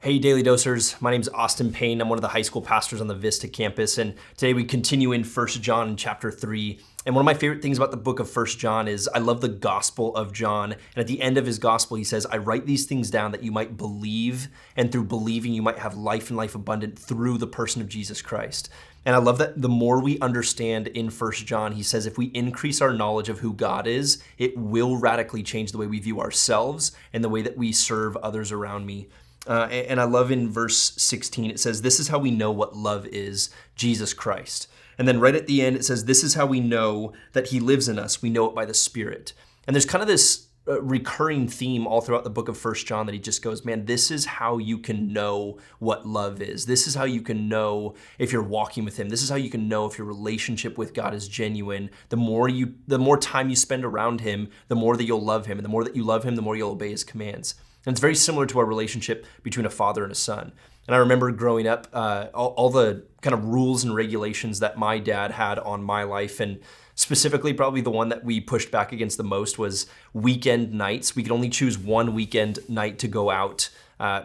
Hey, Daily Dosers. My name is Austin Payne. I'm one of the high school pastors on the Vista campus, and today we continue in 1 John in chapter 3. And one of my favorite things about the book of 1 John is I love the gospel of John. And at the end of his gospel, he says, I write these things down that you might believe, and through believing you might have life and life abundant through the person of Jesus Christ. And I love that the more we understand in 1 John, he says if we increase our knowledge of who God is, it will radically change the way we view ourselves and the way that we serve others around me. And I love in verse 16, it says, this is how we know what love is, Jesus Christ. And then right at the end, it says, this is how we know that he lives in us. We know it by the Spirit. And there's kind of this recurring theme all throughout the book of 1 John that he just goes, man, this is how you can know what love is. This is how you can know if you're walking with him. This is how you can know if your relationship with God is genuine. The more time you spend around him, the more that you'll love him. And the more that you love him, the more you'll obey his commands. And it's very similar to our relationship between a father and a son. And I remember growing up, all the kind of rules and regulations that my dad had on my life, and specifically probably the one that we pushed back against the most was weekend nights. We could only choose one weekend night to go out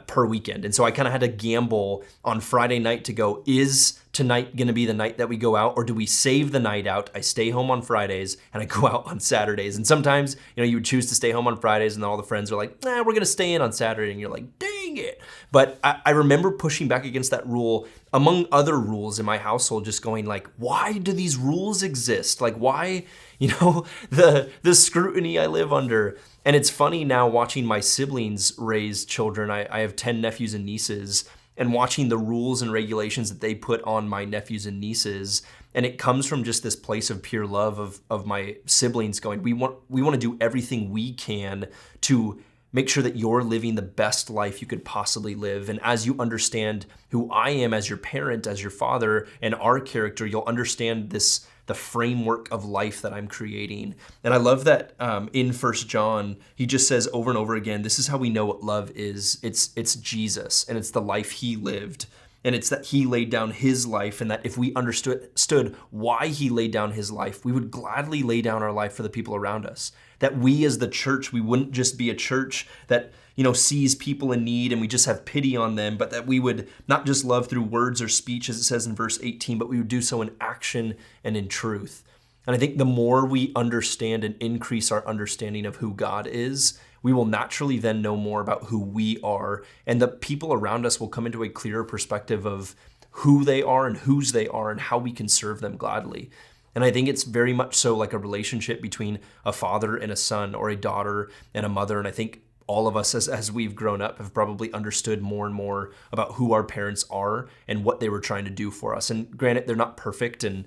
per weekend. And so I kind of had to gamble on Friday night to go, is tonight going to be the night that we go out, or do we save the night out? I stay home on Fridays and I go out on Saturdays. And sometimes, you would choose to stay home on Fridays and all the friends are like, we're going to stay in on Saturday. And you're like, dang it. But I remember pushing back against that rule, among other rules in my household, just going like, why do these rules exist? Like, why, the scrutiny I live under. And it's funny now watching my siblings raise children. I have 10 nephews and nieces, and watching the rules and regulations that they put on my nephews and nieces. And it comes from just this place of pure love of my siblings going, we want to do everything we can to make sure that you're living the best life you could possibly live. And as you understand who I am as your parent, as your father, and our character, you'll understand the framework of life that I'm creating. And I love that in 1 John, he just says over and over again, this is how we know what love is. It's Jesus, and it's the life he lived. And it's that he laid down his life, and that if we understood why he laid down his life, we would gladly lay down our life for the people around us. That we as the church, we wouldn't just be a church that sees people in need and we just have pity on them, but that we would not just love through words or speech, as it says in verse 18, but we would do so in action and in truth. And I think the more we understand and increase our understanding of who God is, we will naturally then know more about who we are, and the people around us will come into a clearer perspective of who they are and whose they are and how we can serve them gladly. And I think it's very much so like a relationship between a father and a son, or a daughter and a mother. And I think all of us as we've grown up have probably understood more and more about who our parents are and what they were trying to do for us. And granted, they're not perfect, and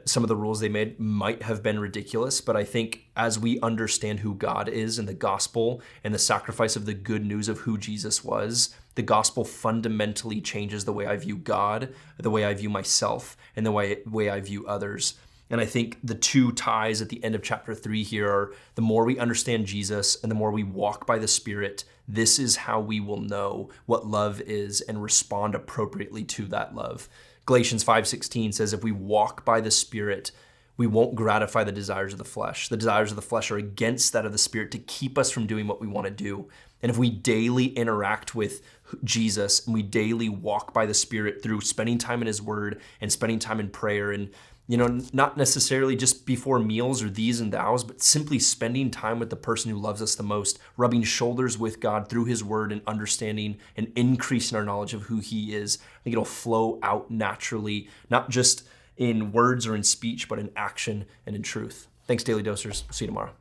some of the rules they made might have been ridiculous, but I think as we understand who God is and the gospel and the sacrifice of the good news of who Jesus was, the gospel fundamentally changes the way I view God, the way I view myself, and the way I view others. And I think the two ties at the end of chapter 3 here are the more we understand Jesus and the more we walk by the Spirit, this is how we will know what love is and respond appropriately to that love. Galatians 5:16 says, if we walk by the Spirit, we won't gratify the desires of the flesh. The desires of the flesh are against that of the Spirit to keep us from doing what we want to do. And if we daily interact with Jesus and we daily walk by the Spirit through spending time in his word and spending time in prayer, and not necessarily just before meals or these and thous, but simply spending time with the person who loves us the most, rubbing shoulders with God through his word and understanding and increasing our knowledge of who he is, I think it'll flow out naturally, not just in words or in speech, but in action and in truth. Thanks, Daily Dosers. See you tomorrow.